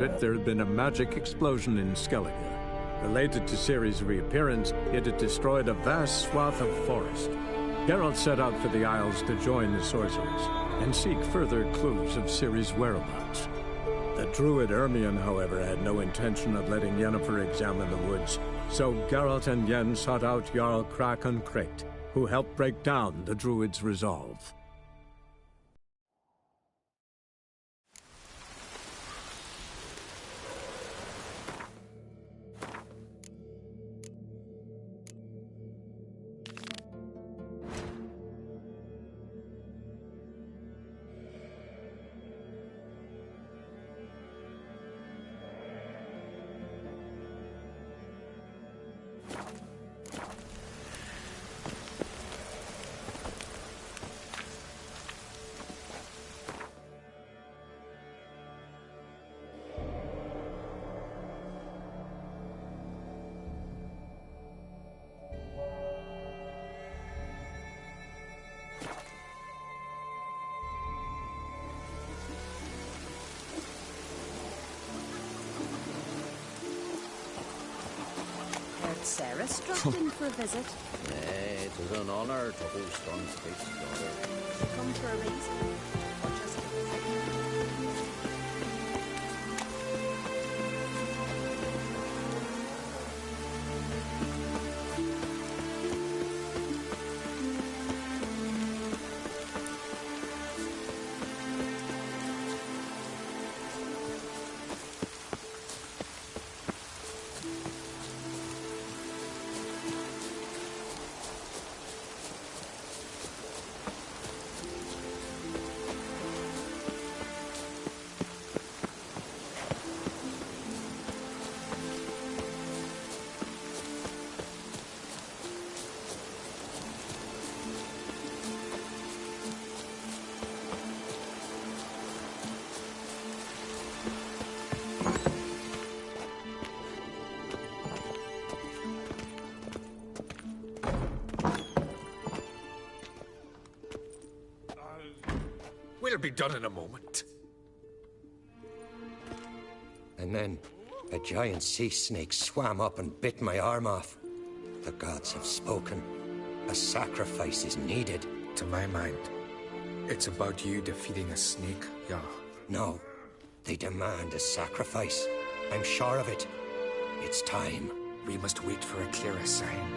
there had been a magic explosion in Skellige. Related to Ciri's reappearance, it had destroyed a vast swath of forest. Geralt set out for the Isles to join the sorcerers and seek further clues of Ciri's whereabouts. The druid Ermion, however, had no intention of letting Yennefer examine the woods, so Geralt and Yen sought out Jarl Krakon Krayt, who helped break down the druid's resolve. Sarah dropped in for a visit. Nay, it was an honour to host on Space's daughter. Come for a reason, or just for a visit? We'll be done in a moment. And then a giant sea snake swam up and bit my arm off. The gods have spoken. A sacrifice is needed. To my mind, it's about you defeating a snake, yeah. No, they demand a sacrifice. I'm sure of it. It's time. We must wait for a clearer sign.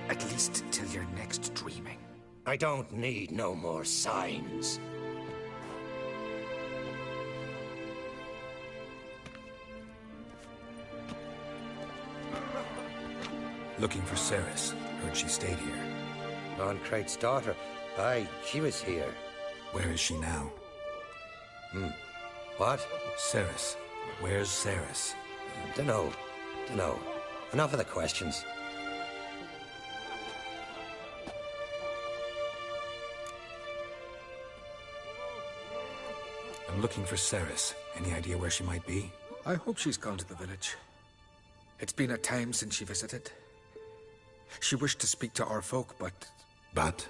At least till your next dreaming. I don't need no more signs. Looking for Ceres. Heard she stayed here. On Krayt's daughter. Aye, she was here. Where is she now? What? Ceres. Where's Ceres? Dunno. Enough of the questions. I'm looking for Ceres. Any idea where she might be? I hope she's gone to the village. It's been a time since she visited. She wished to speak to our folk, but... But?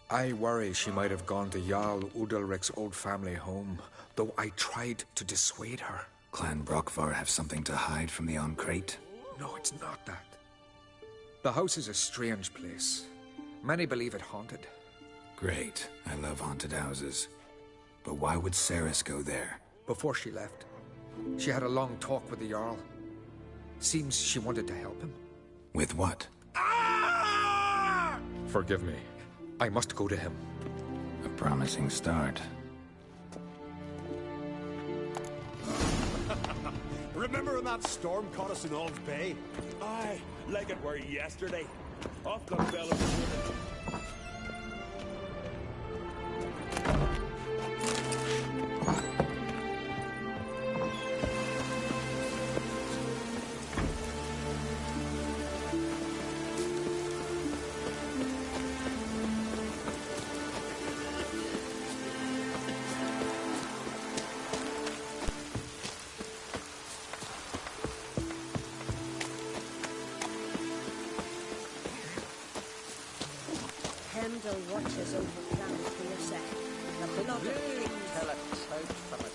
I worry she might have gone to Jarl Udalric's old family home, though I tried to dissuade her. Clan Brockvar have something to hide from the Krayt? No, it's not that. The house is a strange place. Many believe it haunted. Great. I love haunted houses. But why would Ceres go there? Before she left, she had a long talk with the Jarl. Seems she wanted to help him. With what? Forgive me. I must go to him. A promising start. Remember when that storm caught us in Ald's Bay? Aye, like it were yesterday. Off got fell in the river. Watches over plan for your second. The beloved Till it out from it.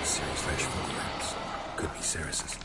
Ceres' fresh footprints. Could be Ceres's.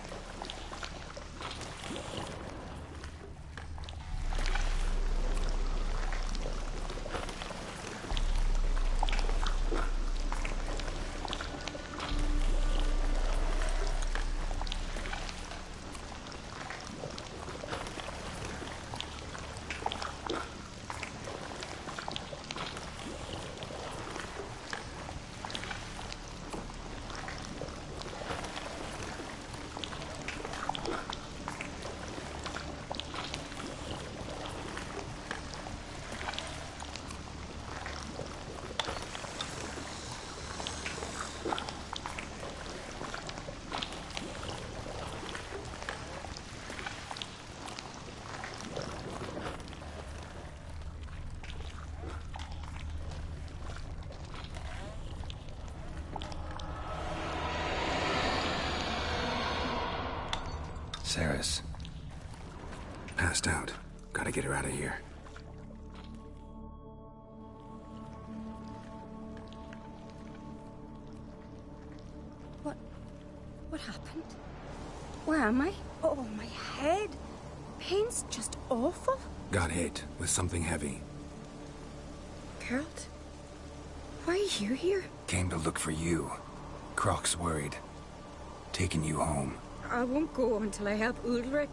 Ceres. Passed out. Gotta get her out of here. What happened? Where am I? Oh, my head. Pain's just awful. Got hit with something heavy. Geralt? Why are you here? Came to look for you. Croc's worried. Taking you home. I won't go until I help Ulrich.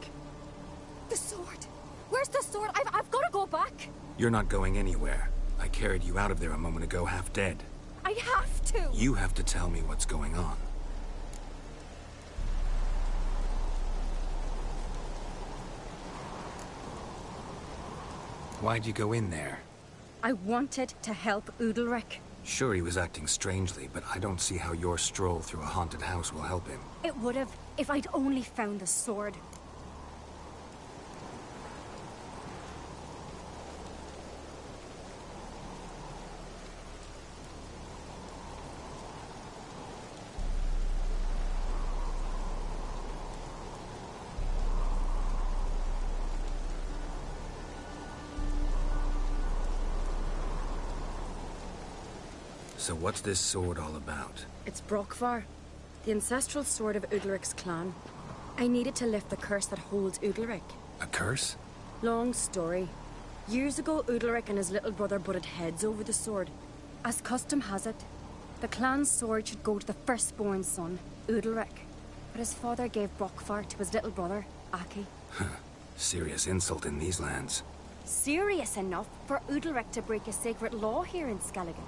The sword! Where's the sword? I've got to go back! You're not going anywhere. I carried you out of there a moment ago, half dead. I have to! You have to tell me what's going on. Why'd you go in there? I wanted to help Ulrich. Sure, he was acting strangely, but I don't see how your stroll through a haunted house will help him. It would have, if I'd only found the sword. So what's this sword all about? It's Brokvar, the ancestral sword of Udalric's clan. I needed to lift the curse that holds Udalric. A curse? Long story. Years ago, Udalric and his little brother butted heads over the sword. As custom has it, the clan's sword should go to the firstborn son, Udalric. But his father gave Brokvar to his little brother, Aki. Serious insult in these lands. Serious enough for Udalric to break a sacred law here in Skellige.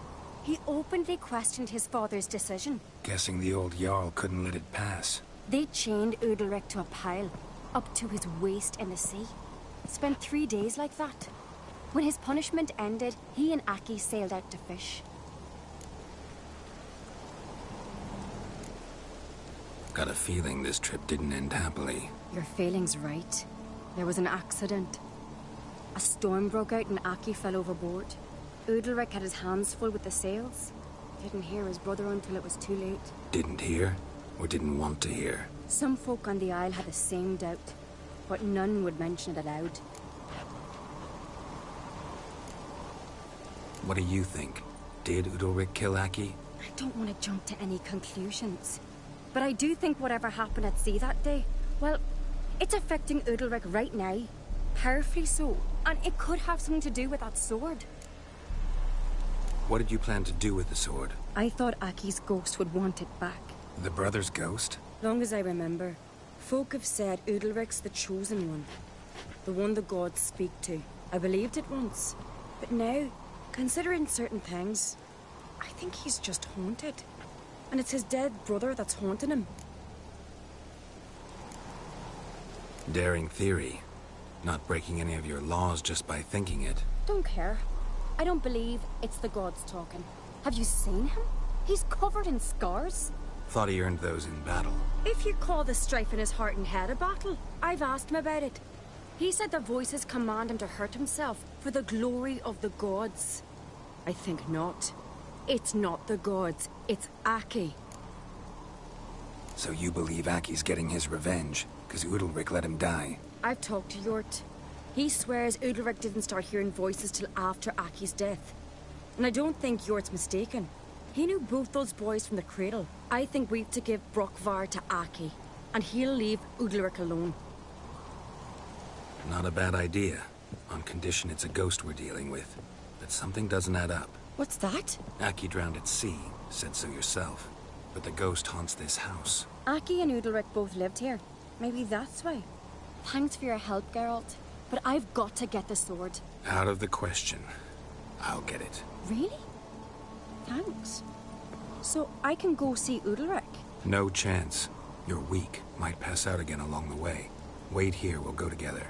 He openly questioned his father's decision. Guessing the old Jarl couldn't let it pass. They chained Udalric to a pile, up to his waist in the sea. Spent 3 days like that. When his punishment ended, he and Aki sailed out to fish. Got a feeling this trip didn't end happily. Your feeling's right. There was an accident. A storm broke out and Aki fell overboard. Udalric had his hands full with the sails. Didn't hear his brother until it was too late. Didn't hear? Or didn't want to hear? Some folk on the Isle had the same doubt, but none would mention it aloud. What do you think? Did Udalric kill Aki? I don't want to jump to any conclusions. But I do think whatever happened at sea that day, well, it's affecting Udalric right now. Powerfully so. And it could have something to do with that sword. What did you plan to do with the sword? I thought Aki's ghost would want it back. The brother's ghost? Long as I remember, folk have said Udalric's the chosen one. The one the gods speak to. I believed it once. But now, considering certain things, I think he's just haunted. And it's his dead brother that's haunting him. Daring theory. Not breaking any of your laws just by thinking it. Don't care. I don't believe it's the gods talking. Have you seen him? He's covered in scars. Thought he earned those in battle. If you call the strife in his heart and head a battle, I've asked him about it. He said the voices command him to hurt himself for the glory of the gods. I think not. It's not the gods, it's Aki. So you believe Aki's getting his revenge, because Udalric let him die? I've talked to Yort. He swears Udalric didn't start hearing voices till after Aki's death. And I don't think Yort's mistaken. He knew both those boys from the cradle. I think we've to give Brockvar to Aki, and he'll leave Udalric alone. Not a bad idea, on condition it's a ghost we're dealing with. But something doesn't add up. What's that? Aki drowned at sea, said so yourself. But the ghost haunts this house. Aki and Udalric both lived here. Maybe that's why. Thanks for your help, Geralt. But I've got to get the sword. Out of the question. I'll get it. Really? Thanks. So I can go see Udalric? No chance. You're weak. Might pass out again along the way. Wait here, we'll go together.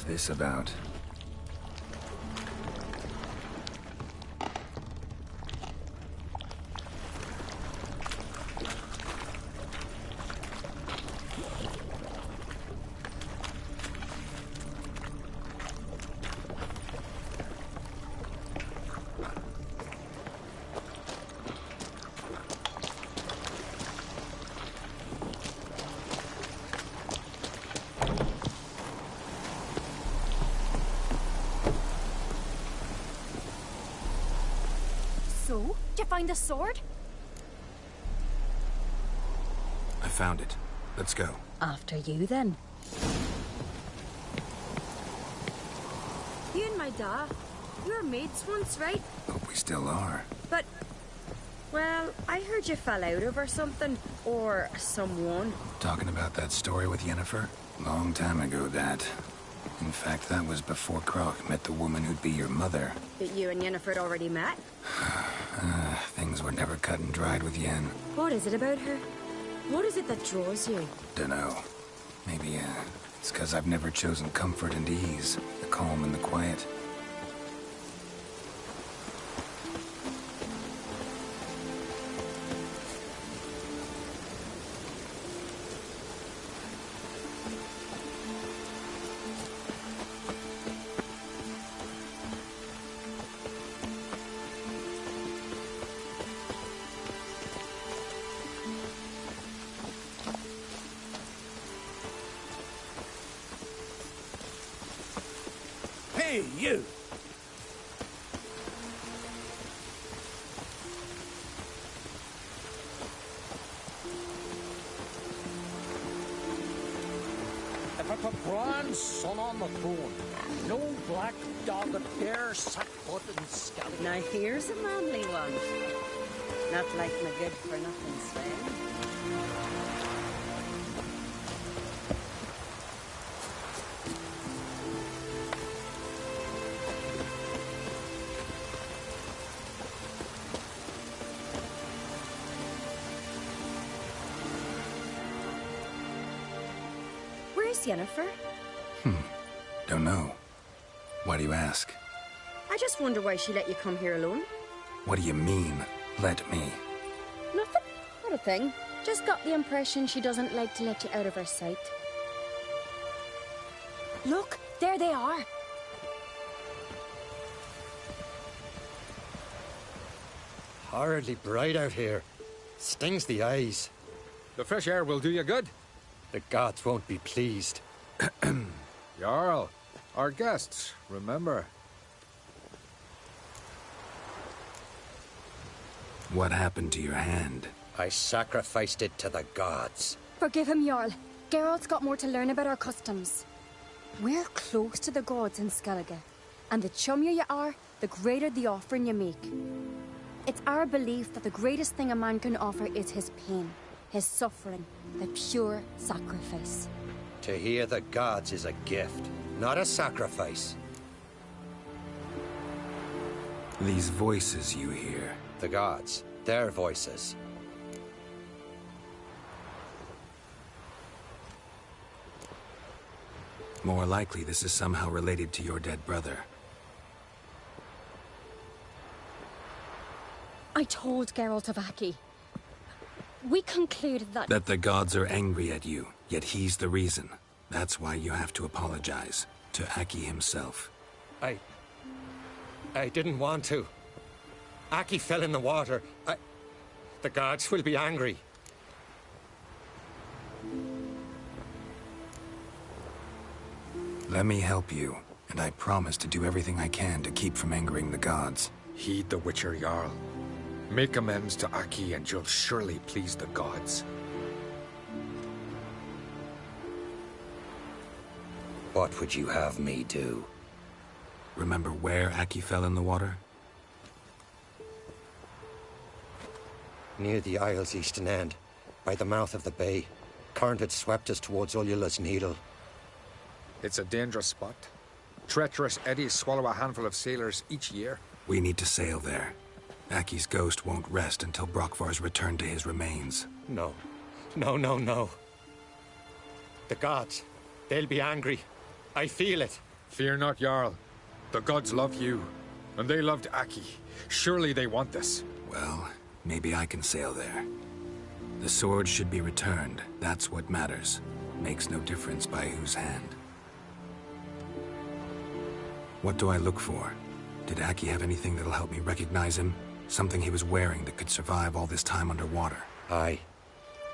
This about? So, did you find the sword? I found it. Let's go. After you, then. You and my da, you were mates once, right? Hope we still are. But, well, I heard you fell out over something, or someone. Talking about that story with Yennefer? Long time ago, that. In fact, that was before Croc met the woman who'd be your mother. But you and Yennefer had already met? Things were never cut and dried with Yen. What is it about her? What is it that draws you? Dunno. Maybe, it's 'cause I've never chosen comfort and ease, the calm and the quiet. Hey, you! If I put grand son on the throne, no black dog and bare set foot in Skellige. Now here's a manly one. Not like my good for nothing Sven. Where's Yennefer? Don't know. Why do you ask? I just wonder why she let you come here alone. What do you mean, let me? Nothing. Not a thing. Just got the impression she doesn't like to let you out of her sight. Look, there they are. Horridly bright out here. Stings the eyes. The fresh air will do you good. The gods won't be pleased. Jarl, our guests, remember. What happened to your hand? I sacrificed it to the gods. Forgive him, Jarl. Geralt's got more to learn about our customs. We're close to the gods in Skellige, and the chummier you are, the greater the offering you make. It's our belief that the greatest thing a man can offer is his pain, his suffering, the pure sacrifice. To hear the gods is a gift, not a sacrifice. These voices you hear. The gods, their voices. More likely this is somehow related to your dead brother. I told Geralt of Aki. We concluded that... That the gods are angry at you, yet he's the reason. That's why you have to apologize. To Aki himself. I didn't want to. Aki fell in the water. The gods will be angry. Let me help you, and I promise to do everything I can to keep from angering the gods. Heed the Witcher Jarl. Make amends to Aki and you'll surely please the gods. What would you have me do? Remember where Aki fell in the water? Near the Isle's eastern end, by the mouth of the bay. Current had swept us towards Ullula's Needle. It's a dangerous spot. Treacherous eddies swallow a handful of sailors each year. We need to sail there. Aki's ghost won't rest until Brokvar's returned to his remains. No. No. The gods, they'll be angry. I feel it. Fear not, Jarl. The gods love you, and they loved Aki. Surely they want this. Well, maybe I can sail there. The sword should be returned. That's what matters. Makes no difference by whose hand. What do I look for? Did Aki have anything that'll help me recognize him? Something he was wearing that could survive all this time underwater? Aye.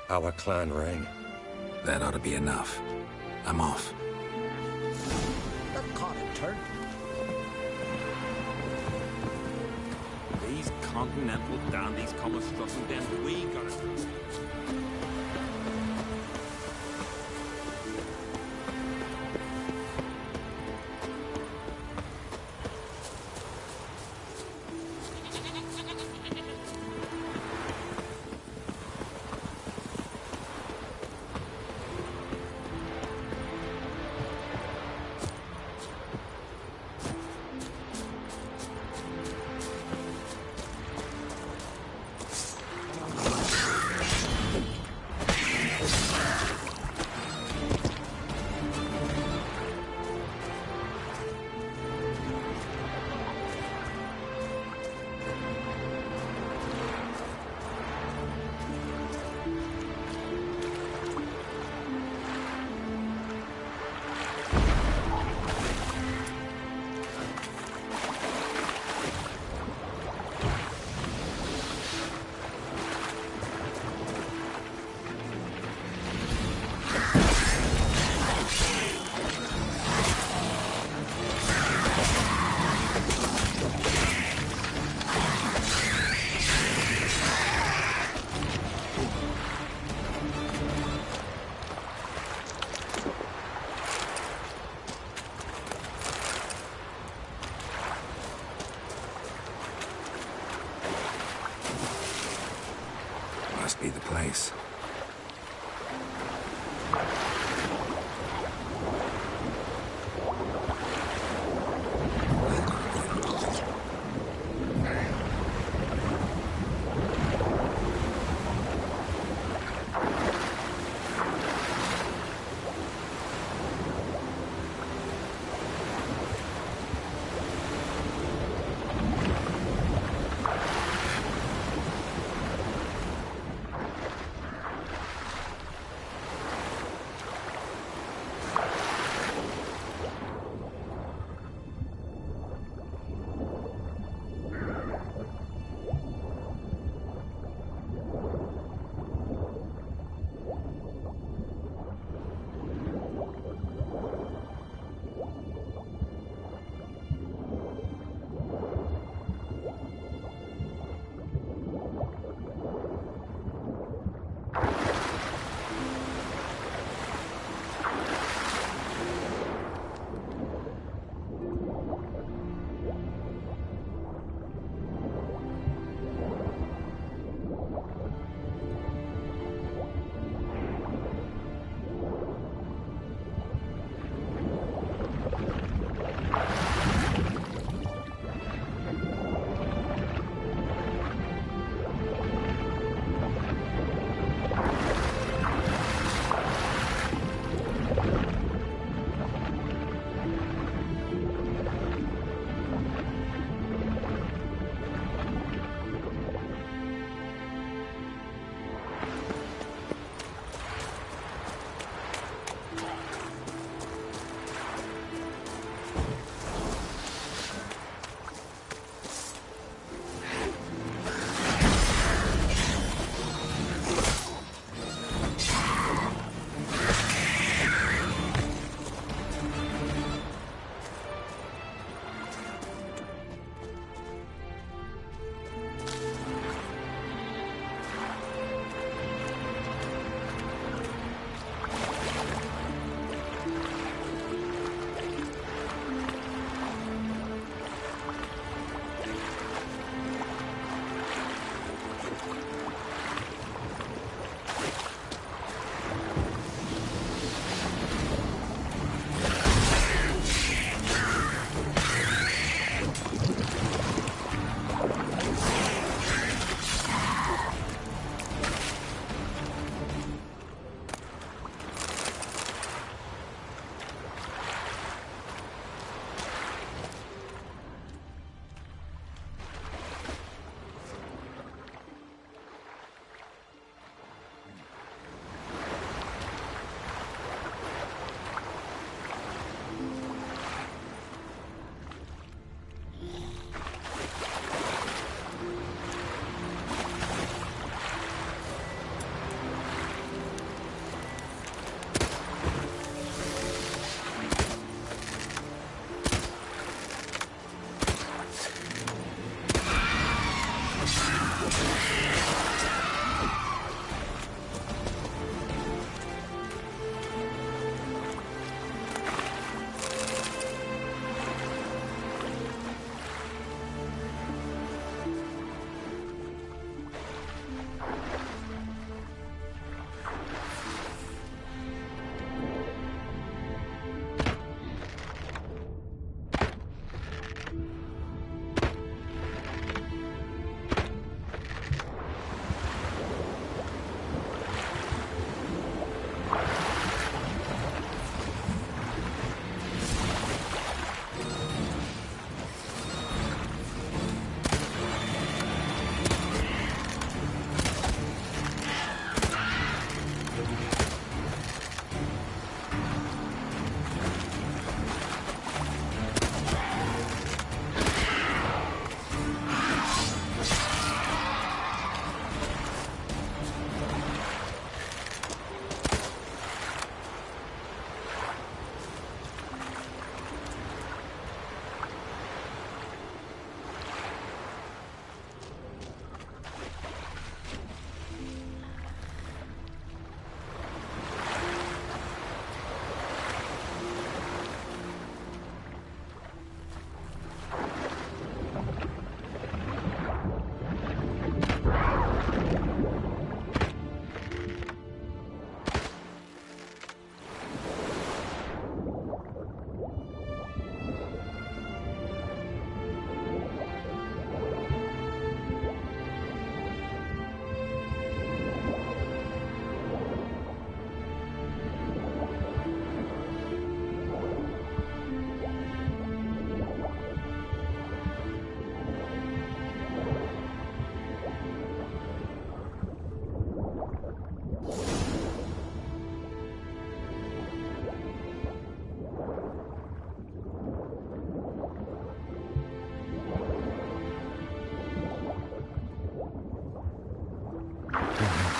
Our clan ring. That ought to be enough. I'm off. That caught a turn. These continental dandies come a strutting, then we gotta... Must be the place.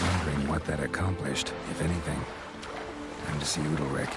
Wondering what that accomplished, if anything. Time to see Udalric.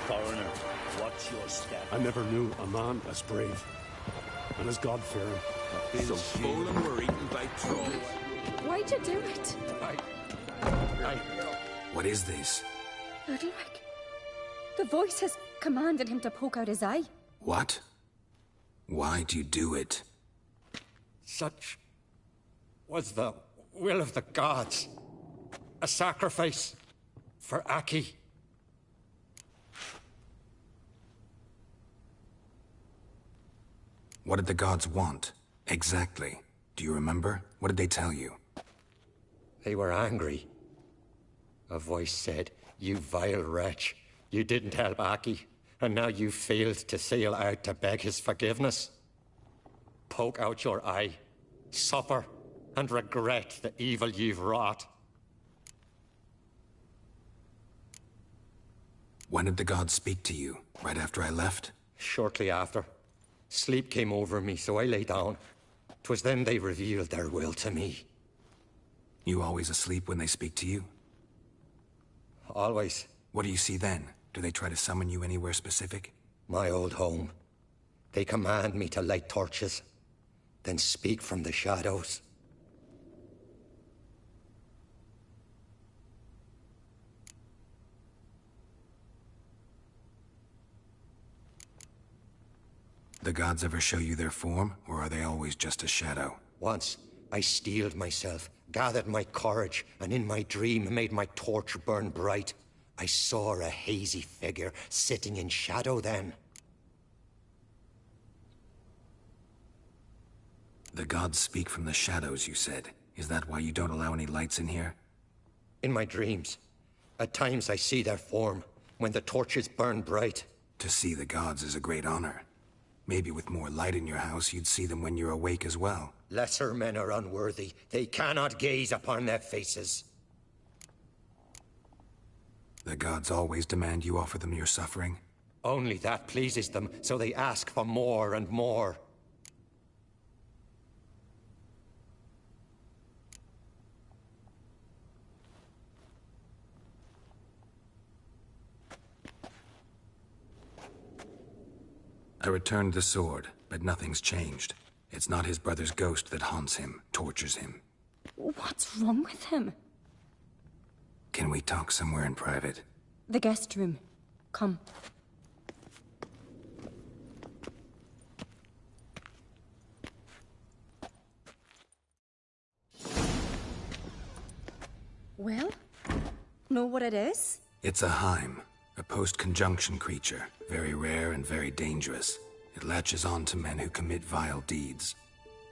Foreigner, watch your step. I never knew a man as brave and as God-fearing. So full and we're eaten by trolls. Why'd you do it? What is this? Udalric. The voice has commanded him to poke out his eye. What? Why do you do it? Such was the will of the gods. A sacrifice for Aki. What did the gods want? Exactly. Do you remember? What did they tell you? They were angry. A voice said, "You vile wretch, you didn't help Aki, and now you failed to sail out to beg his forgiveness. Poke out your eye, suffer, and regret the evil you've wrought." When did the gods speak to you? Right after I left? Shortly after. Sleep came over me, so I lay down. 'Twas then they revealed their will to me. You always asleep when they speak to you? Always. What do you see then? Do they try to summon you anywhere specific? My old home. They command me to light torches, then speak from the shadows. The gods ever show you their form, or are they always just a shadow? Once, I steeled myself, gathered my courage, and in my dream made my torch burn bright. I saw a hazy figure sitting in shadow then. The gods speak from the shadows, you said. Is that why you don't allow any lights in here? In my dreams, at times I see their form, when the torches burn bright. To see the gods is a great honor. Maybe with more light in your house, you'd see them when you're awake as well. Lesser men are unworthy. They cannot gaze upon their faces. The gods always demand you offer them your suffering? Only that pleases them, so they ask for more and more. I returned the sword, but nothing's changed. It's not his brother's ghost that haunts him, tortures him. What's wrong with him? Can we talk somewhere in private? The guest room. Come. Well, know what it is? It's a Heim, a post-conjunction creature, very rare and very dangerous. It latches on to men who commit vile deeds.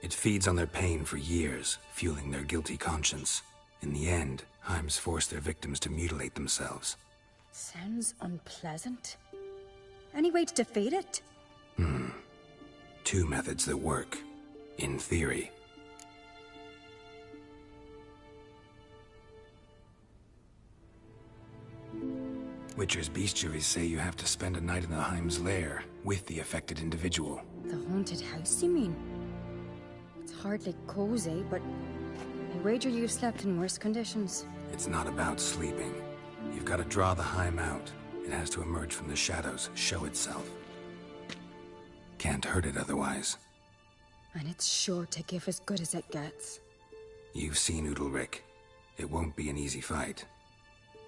It feeds on their pain for years, fueling their guilty conscience. In the end, Heims force their victims to mutilate themselves. Sounds unpleasant. Any way to defeat it? Two methods that work, in theory. Witcher's bestiaries say you have to spend a night in the Heim's lair with the affected individual. The haunted house, you mean? It's hardly cozy, but I wager you've slept in worse conditions. It's not about sleeping. You've got to draw the Heim out. It has to emerge from the shadows, show itself. Can't hurt it otherwise. And it's sure to give as good as it gets. You've seen Udalric. It won't be an easy fight.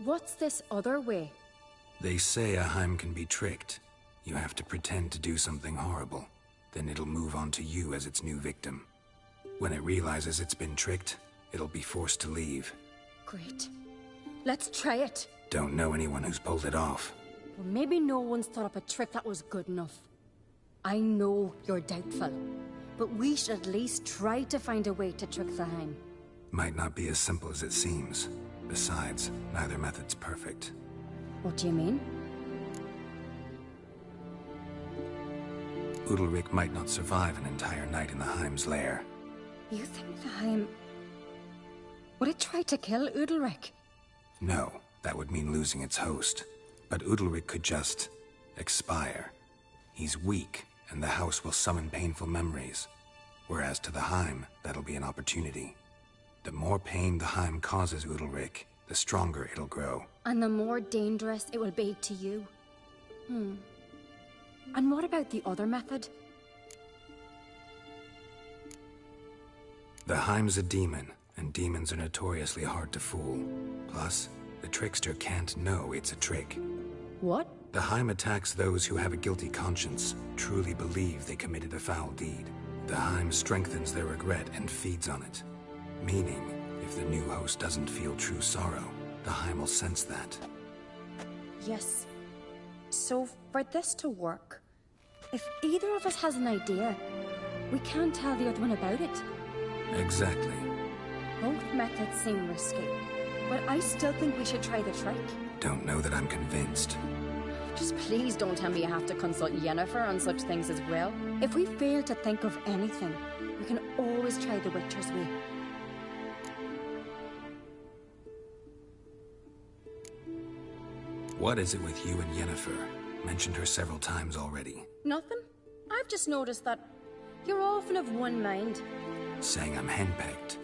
What's this other way? They say a Heim can be tricked. You have to pretend to do something horrible. Then it'll move on to you as its new victim. When it realizes it's been tricked, it'll be forced to leave. Great. Let's try it. Don't know anyone who's pulled it off. Well, maybe no one's thought up a trick that was good enough. I know you're doubtful, but we should at least try to find a way to trick the Heim. Might not be as simple as it seems. Besides, neither method's perfect. What do you mean? Udalric might not survive an entire night in the Heim's lair. You think the Heim... Would it try to kill Udalric? No, that would mean losing its host. But Udalric could just... expire. He's weak, and the house will summon painful memories. Whereas to the Heim, that'll be an opportunity. The more pain the Heim causes Udalric, the stronger it'll grow. And the more dangerous it will be to you. And what about the other method? The Heim's a demon, and demons are notoriously hard to fool. Plus, the trickster can't know it's a trick. What? The Heim attacks those who have a guilty conscience, truly believe they committed a foul deed. The Heim strengthens their regret and feeds on it. Meaning, if the new host doesn't feel true sorrow, the Heim will sense that. Yes. So, for this to work, if either of us has an idea, we can't tell the other one about it. Exactly. Both methods seem risky, but I still think we should try the trick. Don't know that I'm convinced. Just please don't tell me you have to consult Yennefer on such things as well. If we fail to think of anything, we can always try the Witcher's way. What is it with you and Yennefer? Mentioned her several times already. Nothing. I've just noticed that you're often of one mind. Saying I'm henpecked.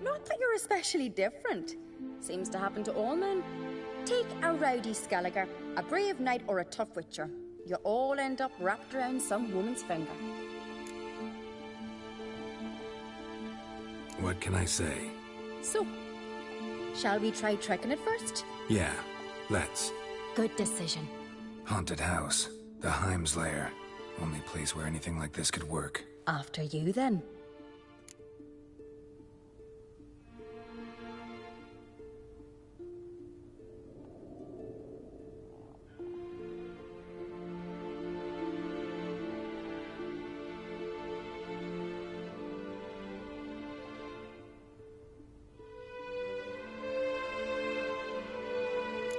Not that you're especially different. Seems to happen to all men. Take a rowdy Skelliger, a brave knight or a tough witcher. You all end up wrapped around some woman's finger. What can I say? So, shall we try tricking it first? Yeah, let's. Good decision. Haunted house. The Heim's lair. Only place where anything like this could work. After you, then.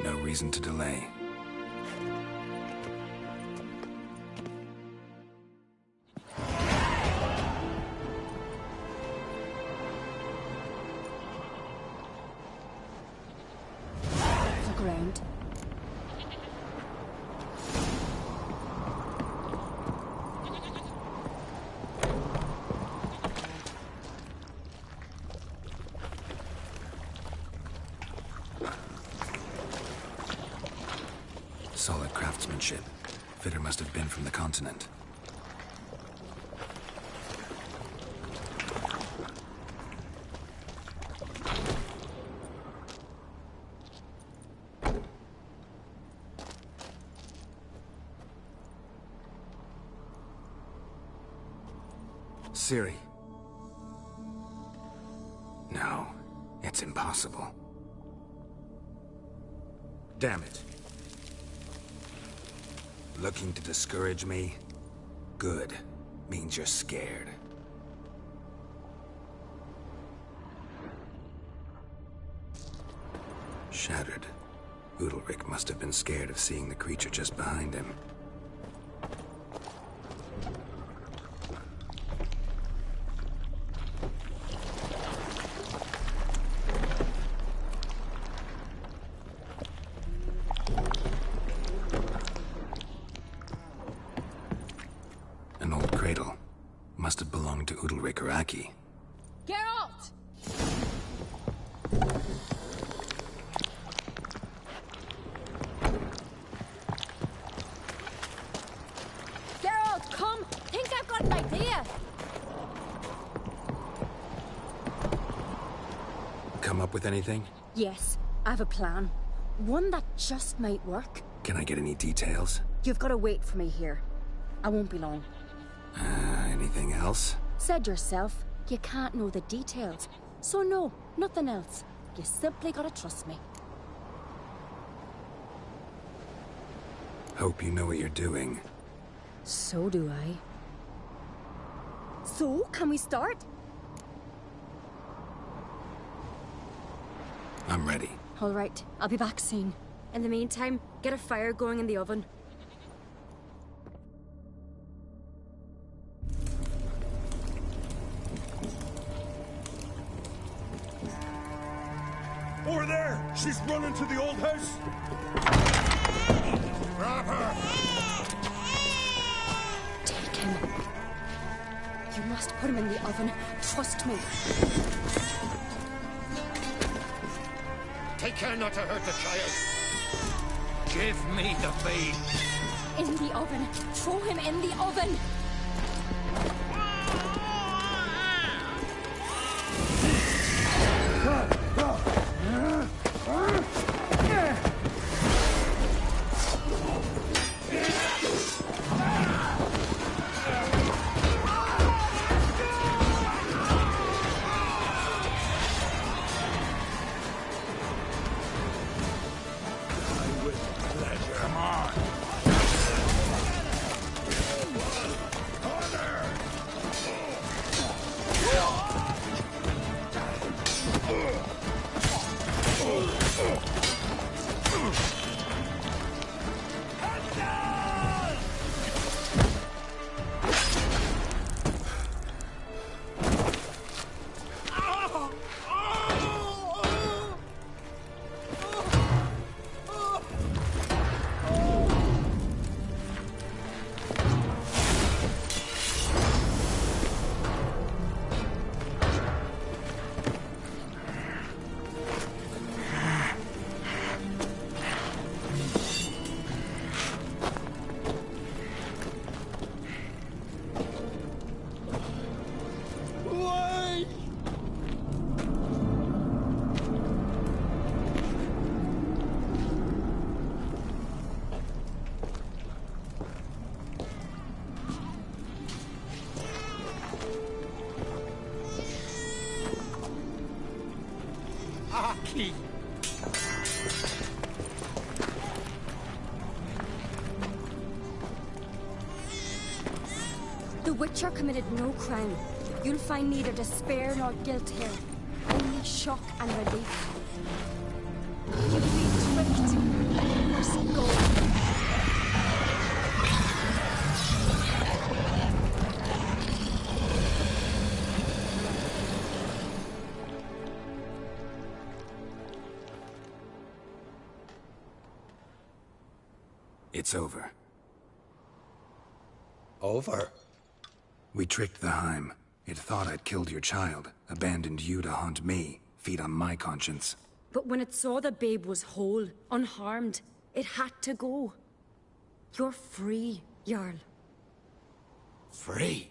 No reason to delay. Look around. Solid craftsmanship. Fitter must have been from the continent. Ciri. No, it's impossible. Damn it. Looking to discourage me? Good. Means you're scared. Shattered. Udalric must have been scared of seeing the creature just behind him. An old cradle. Must have belonged to Udalric or Aki. Geralt! Geralt, come! Think I've got an idea! Come up with anything? Yes, I have a plan. One that just might work. Can I get any details? You've got to wait for me here. I won't be long. Anything else? Said yourself, you can't know the details. So no, nothing else. You simply gotta trust me. Hope you know what you're doing. So do I. So, can we start? I'm ready. All right, I'll be back soon. In the meantime, get a fire going in the oven. Over there! She's running to the old house! Grab her! Take him. You must put him in the oven. Trust me. Take care not to hurt the child. Give me the babe. In the oven. Throw him in the oven. Aki! The Witcher committed no crime. You'll find neither despair nor guilt here. Only shock and relief. You've been tricked. You must go. It's over. Over? We tricked the Heim. It thought I'd killed your child, abandoned you to haunt me, feed on my conscience. But when it saw the babe was whole, unharmed, it had to go. You're free, Jarl. Free?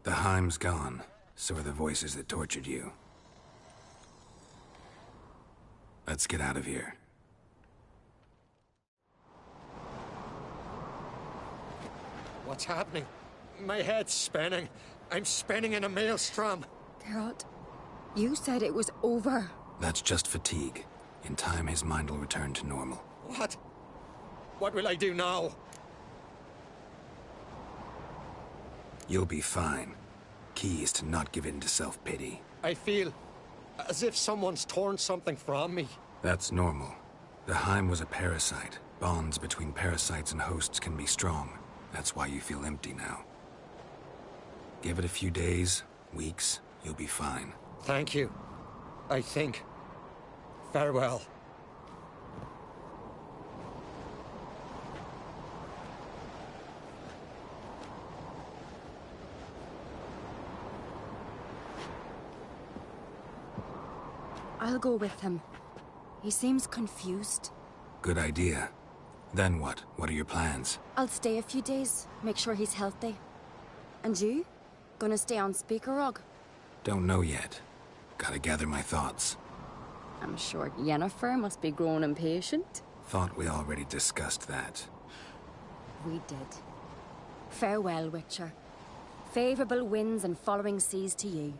The Heim's gone, so are the voices that tortured you. Let's get out of here. What's happening? My head's spinning. I'm spinning in a maelstrom. Geralt, you said it was over. That's just fatigue. In time, his mind will return to normal. What? What will I do now? You'll be fine. Key is to not give in to self-pity. I feel As if someone's torn something from me. That's normal. The Heim was a parasite. Bonds between parasites and hosts can be strong. That's why you feel empty now. Give it a few days, weeks, you'll be fine. Thank you. I think. Farewell. I'll go with him. He seems confused. Good idea. Then what? What are your plans? I'll stay a few days, make sure he's healthy. And you? Gonna stay on Speaker Rog? Don't know yet. Gotta gather my thoughts. I'm sure Yennefer must be growing impatient. Thought we already discussed that. We did. Farewell, Witcher. Favorable winds and following seas to you.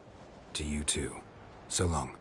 To you too. So long.